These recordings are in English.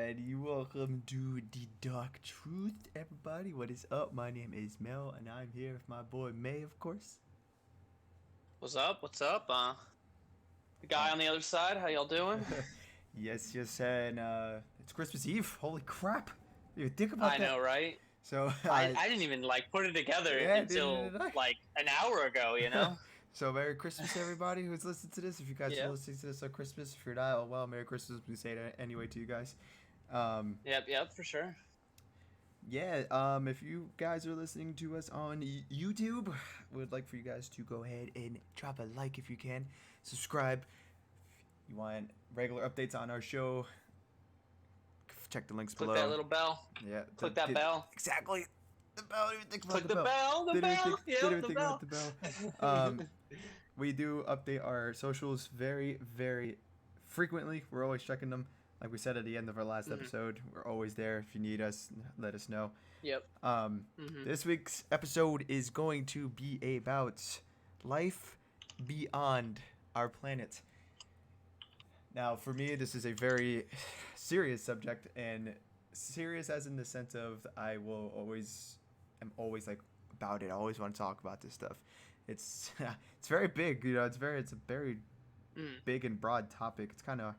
And welcome to the Dark Truth, everybody. What is up? My name is Mel, and I'm here with my boy May, of course. What's up? What's up? The guy Uh, on the other side, how y'all doing? yes, and it's Christmas Eve. Holy crap! You think about I that? know, right? So, I didn't even put it together yeah, neither until did I. like an hour ago, you know? So, Merry Christmas, everybody who's listening to this. If you guys are Yep. listening to this on Christmas, if you're not, oh well, Merry Christmas. We say it anyway to you guys. Um, Yep, for sure. Yeah, if you guys are listening to us on YouTube, would like for you guys to go ahead and drop a like if you can, subscribe. If you want regular updates on our show, check the links Click below. that little bell. Yeah, Click that bell. exactly. The bell. Didn't even think about Click the the bell. bell, the Didn't even think. bell. Didn't Yep, even the think about bell. the bell. We do update our socials very frequently. We're always checking them. Like we said at the end of our last Mhm. episode, we're always there. If you need us, let us know. Yep. Um, Mhm. this week's episode is going to be about life beyond our planet. Now, for me, this is a very serious subject, and serious as in the sense of am always like about it. I always want to talk about this stuff. It's it's very big, it's a very Mhm. big and broad topic. It's kind of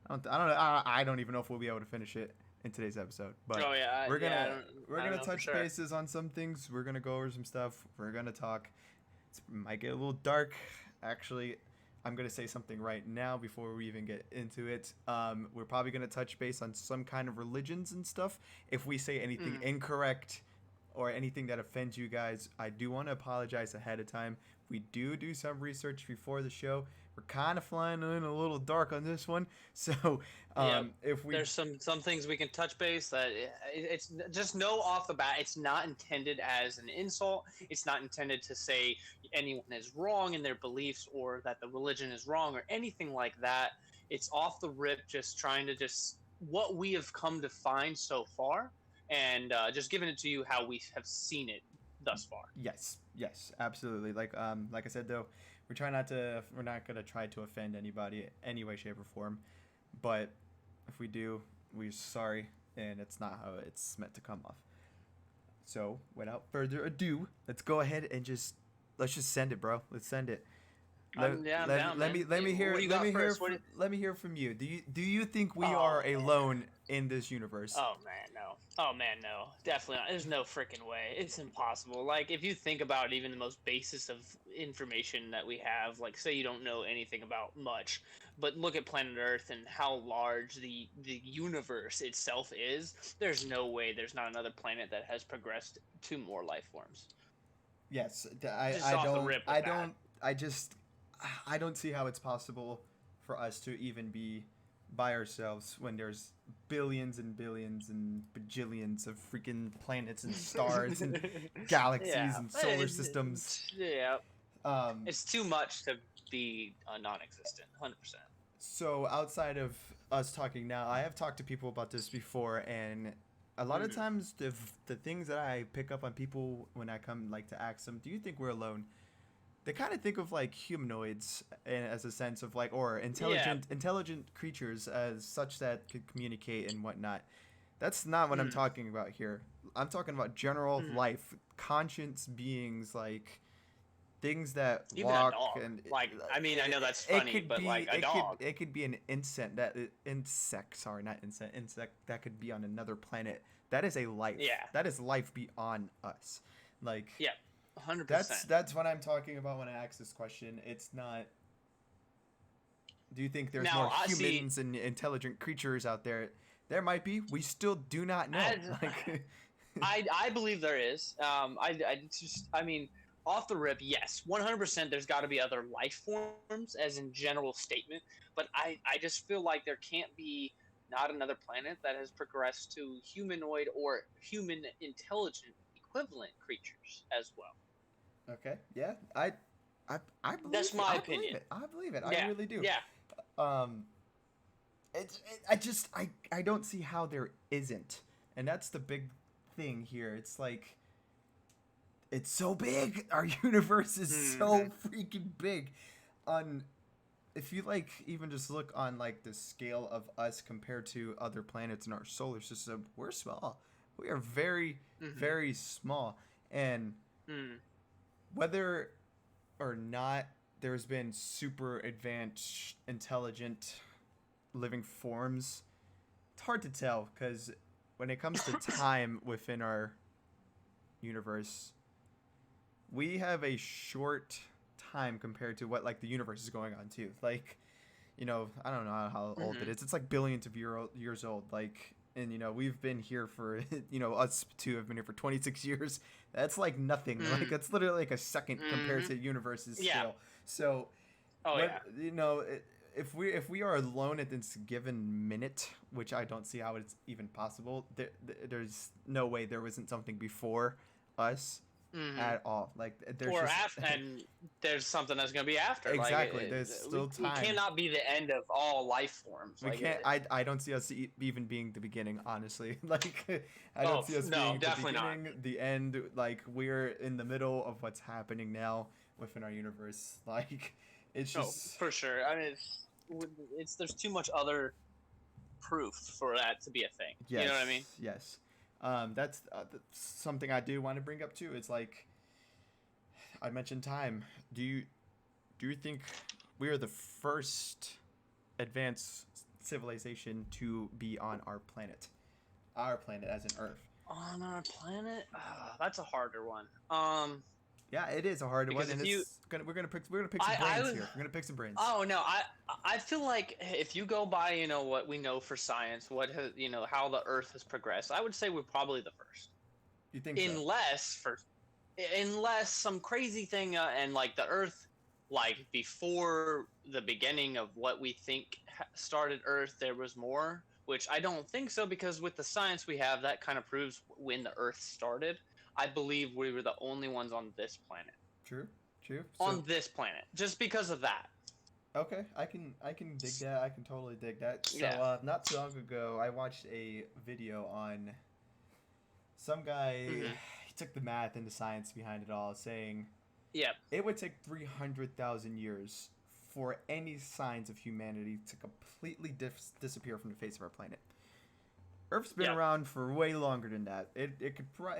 I don't know. I don't even know if we'll be able to finish it in today's episode, but Oh yeah, we're yeah. gonna we're I don't gonna know for touch sure. bases on some things. We're gonna go over some stuff. We're gonna talk. It might get a little dark. Actually, I'm gonna say something right now before we even get into it. We're probably gonna touch base on some kind of religions and stuff. If we say anything Mhm. incorrect or anything that offends you guys, I do want to apologize ahead of time. We do some research before the show. We're kind of flying in a little dark on this one, so Yep. if we There's some things we can touch base that it's just know off the bat. It's not intended as an insult. It's not intended to say anyone is wrong in their beliefs or that the religion is wrong or anything like that. It's off the rip, just trying to just what we have come to find so far, and just giving it to you how we have seen it thus far. yes, absolutely. Like I said though, we're not gonna try to offend anybody any way, shape, or form. But if we do, we're sorry, and it's not how it's meant to come off. So without further ado, let's go ahead and let's just send it, bro. Let's send it. Yeah, I'm down, man. Let me hear What do you got first? let me hear from you. Do you think we Oh are man. alone in this universe? Oh man, no. Oh man, no. Definitely not. There's no freaking way. It's impossible. Like if you think about even the most basis of information that we have, like say you don't know anything about much, but look at planet Earth and how large the universe itself is, there's no way there's not another planet that has progressed to more life forms. Yes, Just off the rip with I that. don't, I don't see how it's possible for us to even be by ourselves when there's billions and billions and bajillions of freaking planets and stars and galaxies Yeah. and solar systems. Yeah. Um, It's too much to be non-existent. 100%. so outside of us talking now, I have talked to people about this before, and a lot of Mhm. times the things that I pick up on people when I come like to ask them, do you think we're alone? They kind of think of like humanoids as a sense of like or Yeah. intelligent creatures as such that could communicate and whatnot. That's not what I'm Mm. talking about here. I'm talking about general Mm. life, conscious beings, like things that Even a walk dog. and Like, I mean, I know that's it funny, could but be like a dog. it could be an insect, sorry, not insect that could be on another planet. That is a life. Yeah. That is life beyond us. Like Yeah. 100%. that's what I'm talking about when I ask this question. It's not. Do you think there's Now, more I see. humans and intelligent creatures out there? There might be. We still do not know. As, Like, I believe there is. I mean, off the rip, yes, 100%. There's got to be other life forms, as in general statement. But I just feel like there can't be not another planet that has progressed to humanoid or human intelligent equivalent creatures as well. okay, yeah, I believe That's it. my opinion. I believe it. I Yeah, really do. yeah. Um, I just I don't see how there isn't, and that's the big thing here. It's like it's so big. Our universe is so Hmm. freaking big. On if you like even just look on like the scale of us compared to other planets in our solar system, we're small. We are very, Mm-hmm. very small. And Mm. whether or not there's been super advanced, intelligent living forms, it's hard to tell because when it comes to time within our universe, we have a short time compared to what like the universe is going on too. Like, I don't know how old it Mm-hmm. is. It's like billions of years old. Like, and we've been here for us two have been here for 26 years. That's like nothing. Like Mm. that's literally like a second compared Mm-hmm. to the universe's Yeah. scale. So, Oh what yeah. if we are alone at this given minute, which I don't see how it's even possible, there's no way there wasn't something before us Mm-hmm. at all. Like there's Or just after, and there's something that's gonna be after. Like exactly. There's still we time. cannot be the end of all life forms. We Like can't. I don't see us even being the beginning. Honestly, like I don't oh see us no, being the definitely not. beginning, the end. Like we're in the middle of what's happening now within our universe. Like it's No, just for sure. I mean, it's there's too much other proof for that to be a thing. You know what I yes, mean? yes. That's something I do want to bring up too. It's like I mentioned time. Do you think we are the first advanced civilization to be on our planet? Our planet, as in Earth. On our planet, that's a harder one. Yeah, it is a hard one, Because and if you, we're gonna pick some I brains was, here. We're gonna pick some brains. oh no, I feel like if you go by, what we know for science, what has, how the Earth has progressed, I would say we're probably the first, You think so? unless for, unless some crazy thing, and like the Earth, like before the beginning of what we think started Earth, there was more. Which I don't think so, because with the science we have, that kind of proves when the Earth started. I believe we were the only ones on this planet. True, true. So On this planet, just because of that. okay, I can dig that. I can totally dig that. So Yeah. not too long ago, I watched a video on some guy. Mm-hmm. He took the math and the science behind it all, saying Yep. it would take 300,000 years for any signs of humanity to completely disappear from the face of our planet. Earth's been Yep. around for way longer than that. It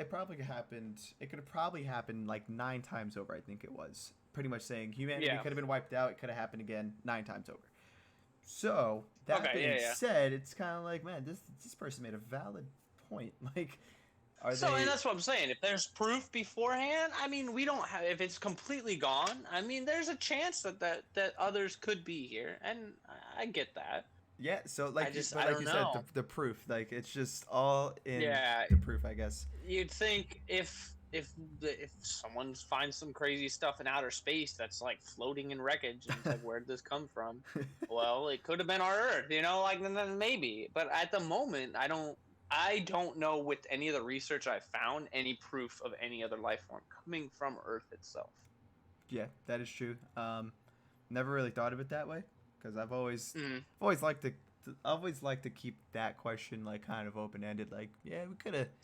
probably happened. It could have probably happened like 9 times over. I think it was pretty much saying humanity Yeah. could have been wiped out. It could have happened again 9 times over. So that Okay. being Yeah. Yeah. said, it's kind of like, man, this person made a valid point. Like, are So, and they? that's what I'm saying. If there's proof beforehand, I mean, we don't have. If it's completely gone, I mean, there's a chance that others could be here, and I get that. Yeah. So like, but I like don't you said, know. the proof. Like, it's just all in Yeah. the proof, I guess. You'd think if someone finds some crazy stuff in outer space that's like floating in wreckage, and it's like, where'd this come from? Well, it could have been our Earth, like then maybe. But at the moment, I don't know with any of the research I found any proof of any other life form coming from Earth itself. Yeah, that is true. Never really thought of it that way because Mm, I've always liked to always like to keep that question like kind of open ended. Like, yeah,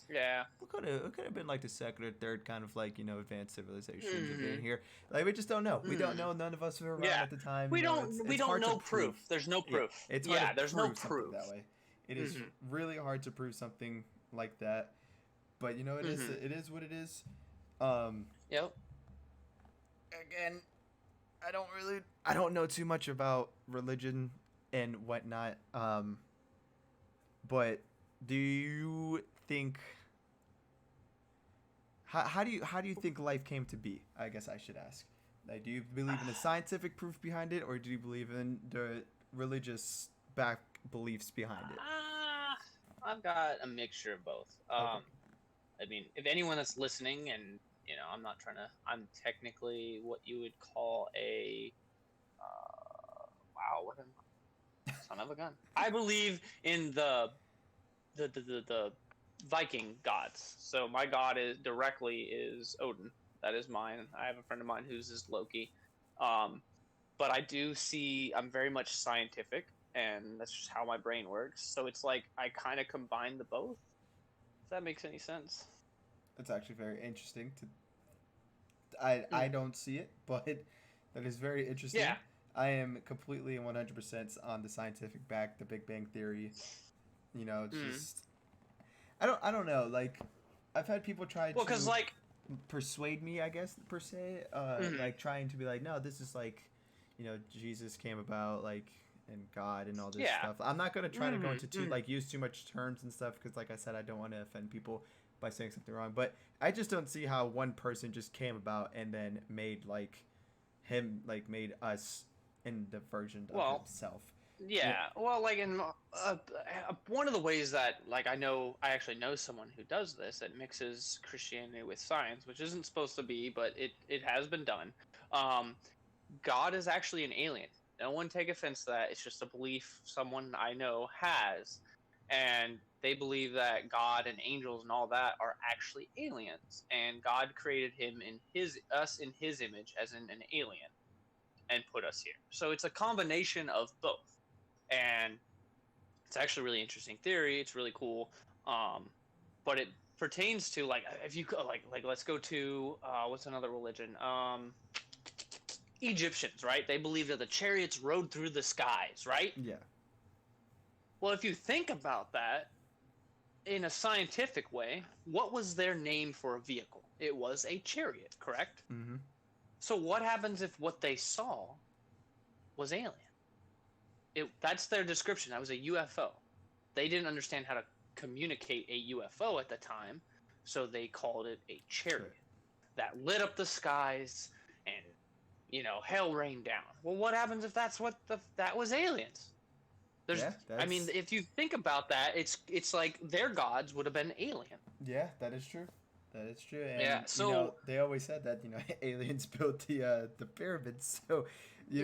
yeah. we could have been like the second or third kind of like advanced civilizations of being Hmm. here. Like we just don't know. We don't Mm. know. None of us were around Yeah. at the time. We It's don't hard to know prove. proof. There's no Yeah, proof. it's hard to Yeah, there's no prove something that proof. way. It is Hmm. really hard to prove something like that. But Hmm. it is what it is. Um, Yep. again, I don't know too much about religion and whatnot. But do you think how do you think life came to be? I guess I should ask. Like, do you believe in the scientific proof behind it, or do you believe in the religious back beliefs behind it? I've got a mixture of both. Okay. I mean, if anyone that's listening, and I'm not trying to. I'm technically what you would call a. Wow, what am I? Son of a gun. I believe in the Viking gods. So my god is Odin. That is mine. I have a friend of mine whose is Loki. Um, but I do see I'm very much scientific, and that's just how my brain works. So it's like I kind of combine the both. If that makes any sense. That's actually very interesting. I Mm. don't see it, but that is very interesting. Yeah. I am completely and 100% on the scientific back, the Big Bang Theory. You know, it's Mm. just I don't know. Like, I've had people try Well, because to like, persuade me, I guess per se, mhm. like trying to be like, no, this is like, Jesus came about like and God and all this Yeah. stuff. I'm not gonna try to go Hmm. into too like use too much terms and stuff because, like I said, I don't want to offend people by saying something wrong. But I just don't see how one person just came about and then made like him like made us in the version of Well, himself. Yeah. yeah. Well, like in one of the ways that like I actually know someone who does this that mixes Christianity with science, which isn't supposed to be, but it has been done. Um, God is actually an alien. No one take offense to that. It's just a belief someone I know has. And they believe that God and angels and all that are actually aliens. And God created him in us in his image as in an alien and put us here. So it's a combination of both. And it's actually a really interesting theory. It's really cool. Um, but it pertains to like if you like let's go to what's another religion? Egyptians, right? They believed that the chariots rode through the skies, right? Yeah. Well, if you think about that in a scientific way, what was their name for a vehicle? It was a chariot, correct? Mm-hmm. So what happens if what they saw was alien? That's their description. That was a UFO. They didn't understand how to communicate a UFO at the time, so they called it a Sure. chariot that lit up the skies and hell rained down. Well, what happens if that's what that was aliens? There's, Yeah. I mean, That's if you think about that, it's like their gods would have been alien. Yeah, that is true. That is true, Yeah. and So, they always said that aliens built the pyramids. So,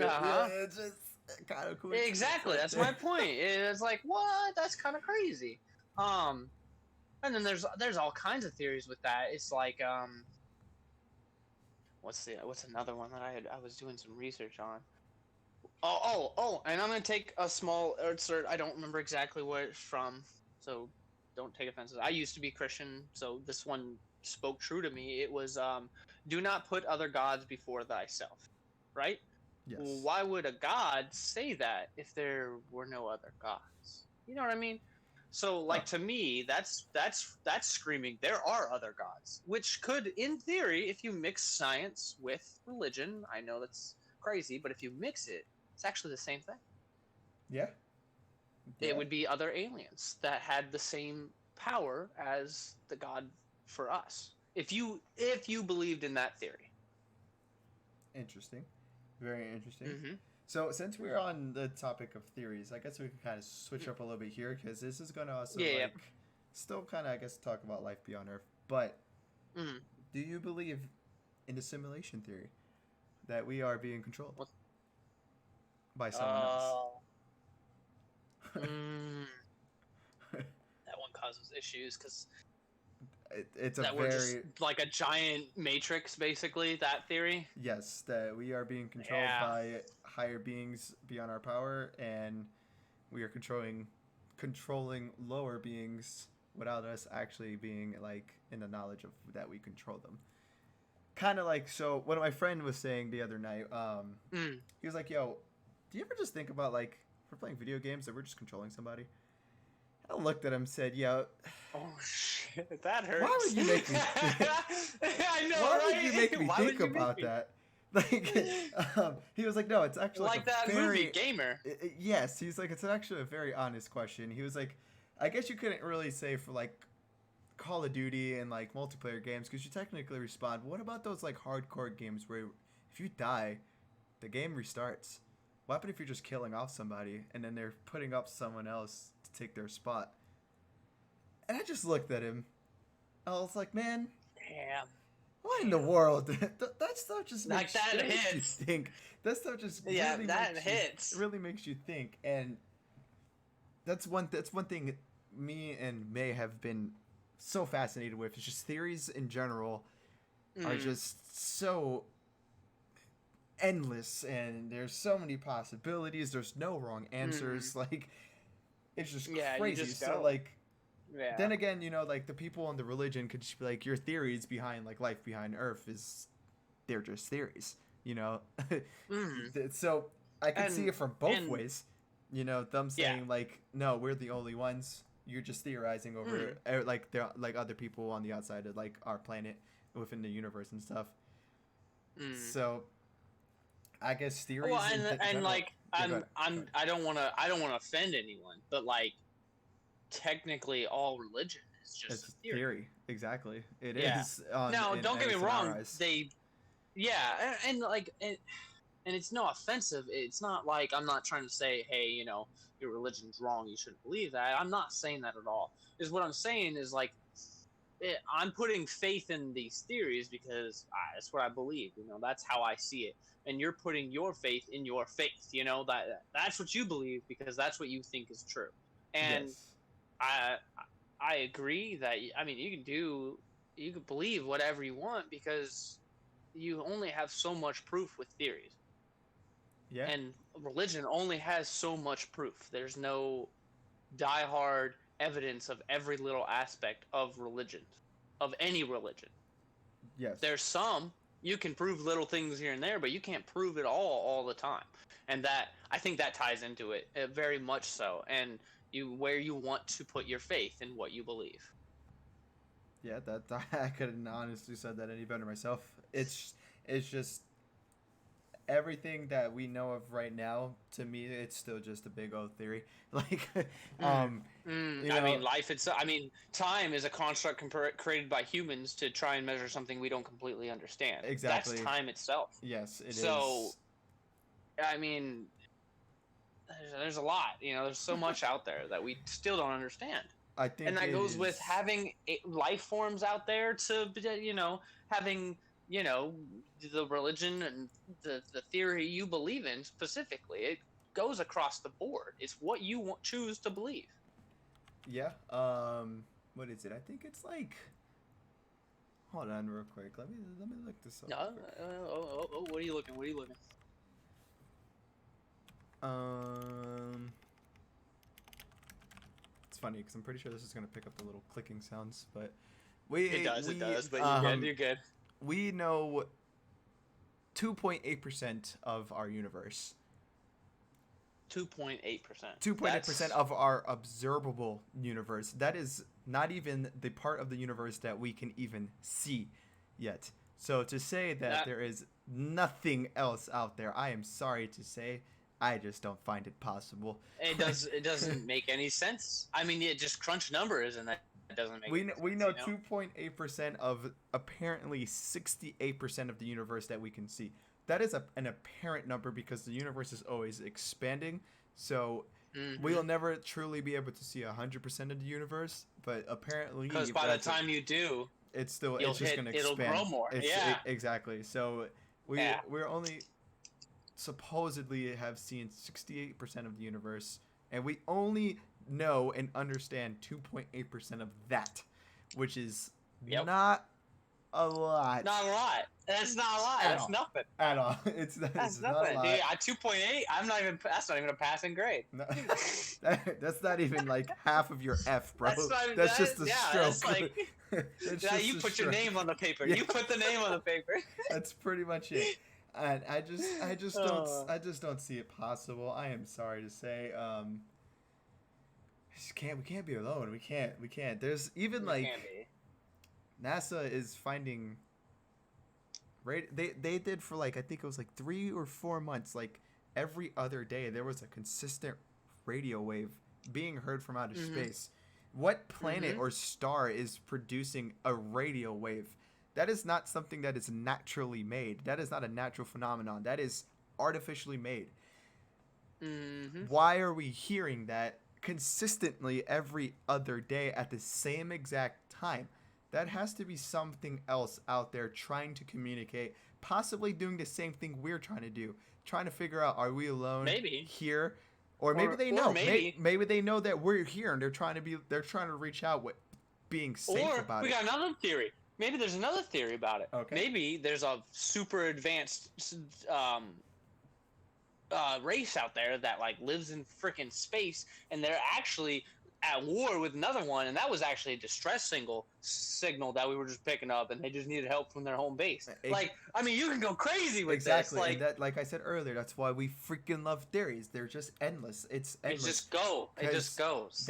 uh-huh. it's just kind of cool. Exactly. Right That's there. my point. It's like, what? That's kind of crazy. Um, and then there's all kinds of theories with that. It's like, what's another one that I was doing some research on. Oh, and I'm gonna take a small insert. I don't remember exactly where it's from, so don't take offense. I used to be Christian, so this one spoke true to me. It was, do not put other gods before thyself, right? Well, Yes. why would a god say that if there were no other gods? You know what I mean? So, Huh. like to me, that's screaming there are other gods, which could, in theory, if you mix science with religion, I know that's crazy, but if you mix it, it's actually the same thing. Yeah. It Yeah. would be other aliens that had the same power as the god for us. If you believed in that theory. Interesting. Very interesting. Mm-hmm. So, since we're on the topic of theories, I guess we can kind of switch up a little bit here because this is going to also Yeah, yeah. like still kind of I guess talk about life beyond Earth. But Mm-hmm. do you believe in the simulation theory that we are being controlled What? by someone else? Uh, mm, that one causes issues because It's a that we're just very like a giant matrix, basically. That theory. yes that we are being controlled Yeah. by higher beings beyond our power, and we are controlling lower beings without us actually being like in the knowledge of that we control them. Kind of like so. What my friend was saying the other night, Mm. he was like, "Yo, do you ever just think about like if we're playing video games that we're just controlling somebody?" I looked at him, and said, "Yo, Oh shit, that hurts. why would you make me? I know, Why would right? you make me Why think would you make about me? that?" Like, he was like, "No, it's actually like Like a that movie, very Gamer. yes." He's like, "It's actually a very honest question." He was like, "I guess you couldn't really say for like Call of Duty and like multiplayer games because you technically respawn. But what about those like hardcore games where if you die, the game restarts? What happens if you're just killing off somebody and then they're putting up someone else to take their spot?" And I just looked at him. I was like, "Man, Damn. what in the world? That stuff just Like makes that it makes you hits. think. That stuff just Yeah, really that makes you hits. really makes you think, and that's one thing me and May have been so fascinated with. It's just theories in general are Mm, just so endless, and there's so many possibilities. There's no wrong mm. answers. Like it's just Yeah, you crazy. just So go. like Yeah. then again, like the people in the religion could just be like your theories behind like life behind Earth is they're just theories. Mm. So I could see it from both and ways. You know, them yeah. saying like, no, we're the only ones. You're just theorizing over like there like other people on the outside of like our planet within the universe and stuff. Mm. So I guess Well, theories in and general. like Yeah, go ahead. Go ahead. I don't wanna offend anyone, but like technically all religion is just a It's theory. theory, exactly. It Yeah. is Now, don't at get me least in our wrong. eyes. Yeah, and like, and it's no offensive. It's not like I'm not trying to say, hey, your religion's wrong. You shouldn't believe that. I'm not saying that at all. Is what I'm saying is like, I'm putting faith in these theories because that's what I believe. That's how I see it. And you're putting your faith in your faith. That's what you believe because that's what you think is true. And Yes. I I agree that I mean you can believe whatever you want because you only have so much proof with theories, Yeah. and religion only has so much proof. There's no diehard evidence of every little aspect of religion, of any religion. Yes. There's some you can prove little things here and there, but you can't prove it all the time. And that I think that ties into it very much so. And where you want to put your faith in what you believe. Yeah, that I couldn't honestly said that any better myself. It's just everything that we know of right now. To me, it's still just a big old theory. Like, you I know, mean, life itself. I mean, time is a construct created by humans to try and measure something we don't completely understand. That's exactly. time itself. Yes, it So, is. I mean, there's a lot. There's so much out there that we still don't understand. I And think that it goes with is. having life forms out there to having the religion and the theory you believe in specifically. It goes across the board. It's what you choose to believe. Yeah. What is it? I think it's like. Hold on, real quick. Let me look this up. Real quick. What are you looking? What are you looking? Um. It's funny because I'm pretty sure this is gonna pick up the little clicking sounds, but It does, but you're good. we know 2.8% of our universe. 2.8%. 2.8% of our observable universe. That is not even the part of the universe that we can even see yet. So to say that there is nothing else out there, I am sorry to say, I just don't find it possible. It doesn't make any sense. I mean, it just crunch numbers, and that doesn't make. We know 2.8% of apparently 68% of the universe that we can see. That is an apparent number because the universe is always expanding. So we'll never truly be able to see 100% of the universe. But apparently, because by the time you do, it's just going to expand. It'll grow more. Exactly. So we're only supposedly have seen 68% of the universe, and we only know and understand 2.8% of that, which is not a lot. Not a lot. That's not a lot. That's nothing. At all. That's nothing. Not a lot. Dude, at 2.8, that's not even a passing grade. No, that's not even like half of your F, bro. That's just a stroke. That's like, you put your name on the paper. Yeah. You put the name on the paper. That's pretty much it. And I just don't see it possible. I am sorry to say. We can't be alone. We can't. There's even NASA is finding. They did for like I think it was like 3 or 4 months, like every other day there was a consistent radio wave being heard from outer space. What planet or star is producing a radio wave? That is not something that is naturally made. That is not a natural phenomenon. That is artificially made. Why are we hearing that consistently every other day at the same exact time? That has to be something else out there trying to communicate, possibly doing the same thing we're trying to do, trying to figure out, are we alone here? Or maybe they know. Maybe they know that we're here and they're trying to reach out with being safe about it. We got another theory. Maybe there's another theory about it. Okay. Maybe there's a super advanced race out there that like lives in freaking space, and they're actually at war with another one, and that was actually a distress signal that we were just picking up, and they just needed help from their home base. Like, I mean, you can go crazy with exactly. this. And that, like I said earlier, that's why we freaking love theories. They're just endless. It's endless. It just goes.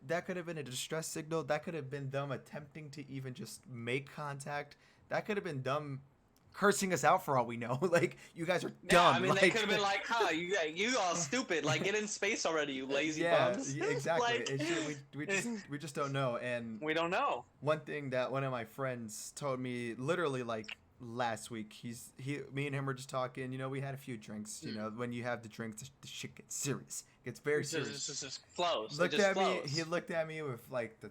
That could have been a distress signal. That could have been them attempting to even just make contact. That could have been them cursing us out for all we know. Like, you guys are dumb. I mean, they could have been like, huh, you all stupid. Like, get in space already, you lazy bums. Yeah, exactly. Like, we just don't know. And we don't know. one thing that one of my friends told me literally like last week, me and him were just talking, we had a few drinks, when you have the drinks, the shit gets serious. It gets very serious. It just flows. He looked at me with like the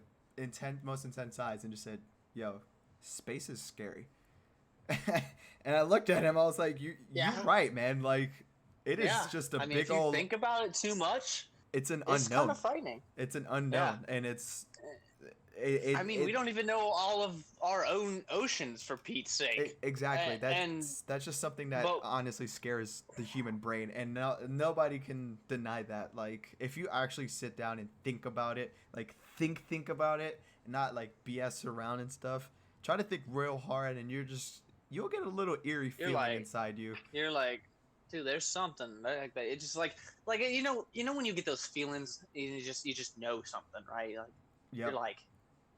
most intense eyes and just said, "Yo, space is scary." And I looked at him. I was like, "You're right, man. Like, it is just a big old." If you think about it too much, it's an it's unknown. kind of frightening. It's an unknown, and it's. We don't even know all of our own oceans, for Pete's sake. Exactly. That's just something that honestly scares the human brain, and nobody can deny that. Like, if you actually sit down and think about it, like think about it, and not like BS around and stuff. Try to think real hard, and you'll get a little eerie feeling inside you. You're like, dude, there's something like that. It's just like you know when you get those feelings, you just know something, right? Like, you're like,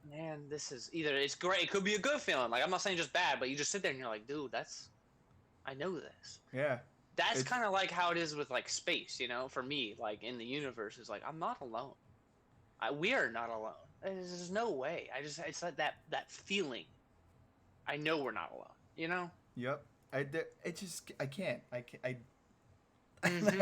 man, this is it's great. It could be a good feeling. Like, I'm not saying just bad, but you just sit there and you're like, dude, I know this. Yeah. That's kind of like how it is with like space, for me, like in the universe, is like, I'm not alone. We are not alone. There's no way. It's like that feeling. I know we're not alone, Yep. I can't. I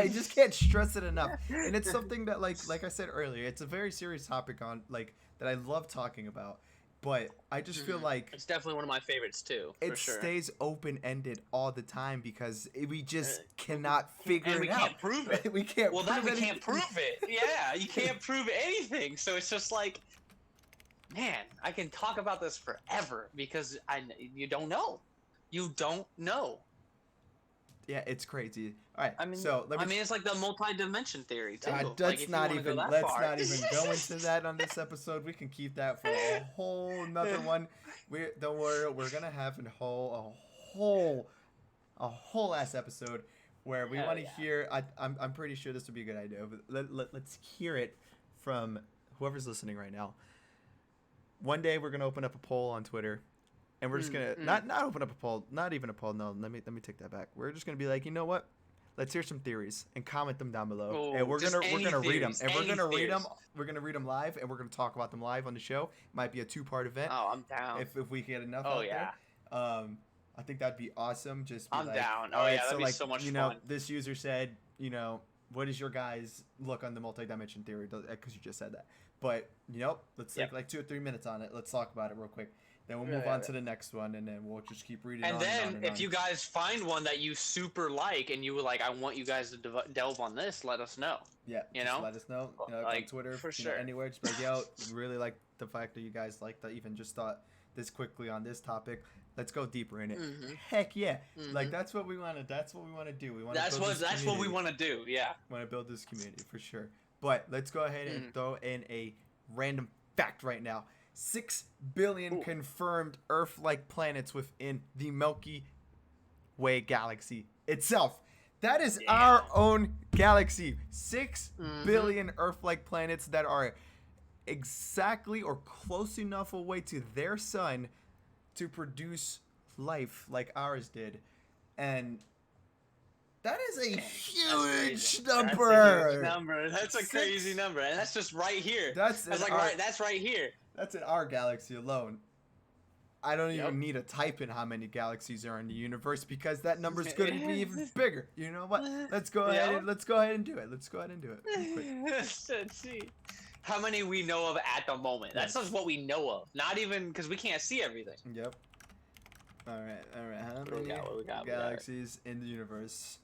just can't stress it enough. And it's something that like I said earlier, it's a very serious topic on that I love talking about. But I just feel like it's definitely one of my favorites too. It stays open-ended all the time because we just cannot figure it out. We can't prove it. We can't. Well, we can't prove it. Yeah, you can't prove anything. So it's just like, man, I can talk about this forever because you don't know. You don't know. Yeah, it's crazy. All right, it's like the multi-dimension theory too. Let's not even go into that on this episode. We can keep that for a whole nother one. Don't worry, we're gonna have a whole ass episode where we want to hear. I'm pretty sure this would be a good idea. But let's hear it from whoever's listening right now. One day we're gonna open up a poll on Twitter. And we're just gonna not open up a poll, not even a poll. No, let me take that back. We're just gonna be like, you know what? Let's hear some theories and comment them down below. And we're gonna read them. And we're gonna read them. We're gonna read them live, and we're gonna talk about them live on the show. It might be a 2-part event. Oh, I'm down. If we get enough out there. I think that'd be awesome. Just be I'm down. All right, that'd be so much fun. This user said, what is your guys' look on the multi-dimension theory? Because you just said that. But let's take like 2 or 3 minutes on it. Let's talk about it real quick. Then we'll move on to the next one, and then we'll just keep reading. And then, if you guys find one that you super like, and you were like, I want you guys to delve on this, let us know. Yeah, let us know. On Twitter, for sure. Anywhere, just like, yo, really like the fact that you guys like that. Even just thought this quickly on this topic. Let's go deeper in it. Mm-hmm. Heck yeah! Mm-hmm. Like that's what we want to. That's what we want to do. We want. That's what we want to do. Yeah. Want to build this community for sure. But let's go ahead and throw in a random fact right now. 6 billion confirmed Earth-like planets within the Milky Way galaxy itself. That is our own galaxy. 6 billion Earth-like planets that are exactly or close enough away to their sun to produce life like ours did. And that is a huge number. That's a crazy number. And that's just right here. That's right here. That's in our galaxy alone. I don't even need to type in how many galaxies are in the universe because that number is going to be even bigger. You know what? Let's go ahead and do it. Let's see how many we know of at the moment. That's just what we know of. Not even because we can't see everything. Yep. All right. How many galaxies in the universe?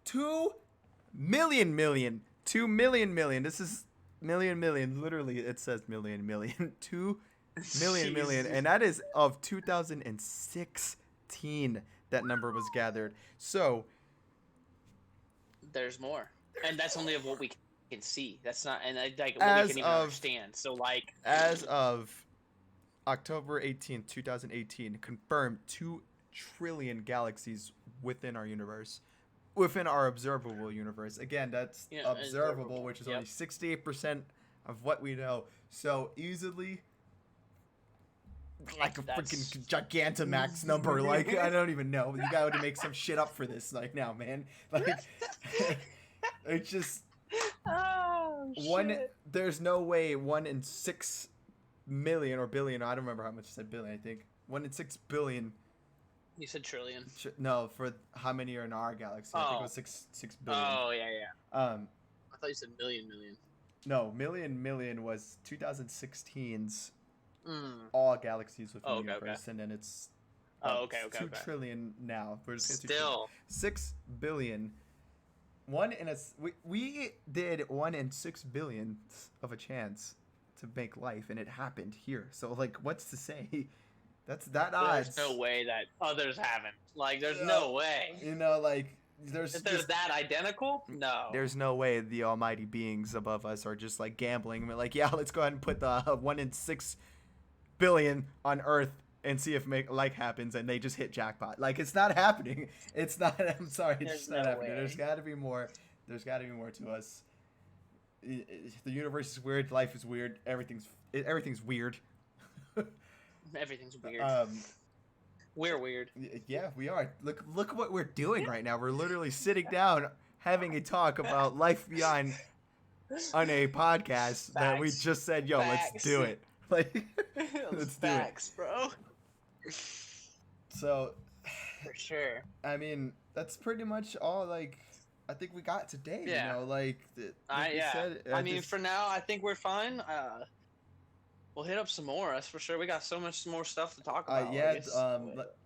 2 million. 2 million. This is million. Literally, it says million. 2 million. And that is of 2016 that number was gathered. So there's more. And that's only of what we can see. That's not, and like what we As can even of- understand. So like, As of October 18th, 2018, confirmed 2 trillion galaxies within our universe. Within our observable universe. Again, that's Yeah, observable, observable. which is Yep. only 68% of what we know. So easily, like a That's- freaking Gigantamax number. Like, I don't even know. You got to make some shit up for this, like, now, man. Like, it's just Oh shit. there's no way 1 in 6 million or billion. I don't remember how much I said billion. I think 1 in 6 billion. You said trillion. No, for how many are in our galaxy? I think it Oh. was 6 billion. Oh yeah, yeah. I thought you said million. No, million was 2016's Mm. all galaxies within Oh, the okay, universe, and then it's Oh, okay, okay, 2 okay. trillion now. We're just gonna do trillion. Still, 6 billion. We did 1 in 6 billion of a chance to make life, and it happened here. So like, what's to say? That's that odds. there's no way that others haven't. Like, there's no way. You know, like there's If there's that identical, no. There's no way the almighty beings above us are just like gambling. We're like, yeah, let's go ahead and put the 1 in 6 billion on Earth and see if like happens, and they just hit jackpot. Like, it's not happening. It's not. I'm sorry, it's There's just not no happening. way. There's got to be more. There's got to be more to us. The universe is weird. Life is weird. Everything's weird. Everything's weird. We're weird. Yeah, we are. Look what we're doing right now. We're literally sitting down having a talk about life beyond on a podcast that we Facts. just said, yo, let's Facts. do it. Like, let's do it. Facts, bro. So, For sure. I mean, that's pretty much all, like, I think we got today, Yeah. you know, like we Yeah. said, I mean, for now, I think we're fine. We'll hit up some more. That's for sure. We got so much more stuff to talk about. yeah, I guess.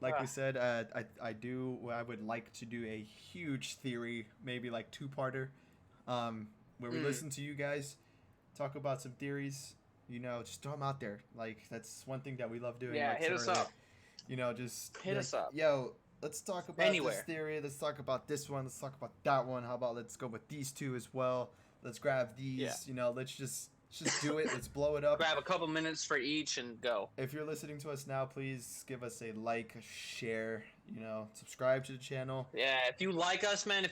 like we said, I would like to do a huge theory, maybe like 2-parter, where we listen to you guys talk about some theories, you know, just throw them out there. Like, that's one thing that we love doing. Yeah, like hit us earlier. up. You know, just Hit us up. Yo, let's talk about this Anywhere. theory. Let's talk about this one. Let's talk about that one. How about let's go with these 2 as well? Let's grab these. Yeah. You know, let's just do it. Let's blow it up. Grab a couple minutes for each and go. If you're listening to us now, please give us a like, a share, you know, subscribe to the channel. Yeah, if you like us, man,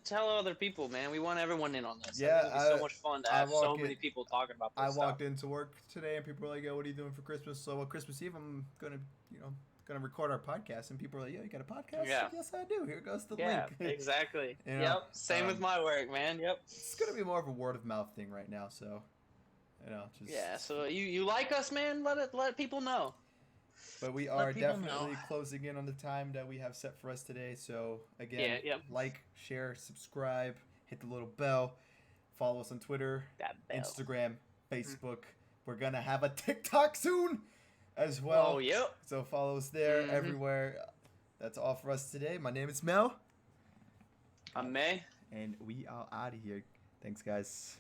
tell other people, man. We want everyone in on this. Yeah, It's gonna be so much fun to I have so walk many in- people talking about this I stuff. walked into work today and people were like, yo, what are you doing for Christmas? So on Christmas Eve, I'm gonna record our podcast, and people are like, yo, you got a podcast? Yeah. Yes, I do. Here goes the Yeah, link. exactly. You know, Yep, same with my work, man. Yep. It's gonna be more of a word of mouth thing right now, so you know, just Yeah, so you like us, man? Let people know. But we are people definitely know. closing in on the time that we have set for us today. So again, Yeah, yep. like, share, subscribe, hit the little bell, follow us on Twitter, That bell. Instagram, Facebook. We're gonna have a TikTok soon as well. Oh, yep. So follow us there, Mhm. everywhere. That's all for us today. My name is Mel, I'm May. and we are out of here. Thanks, guys.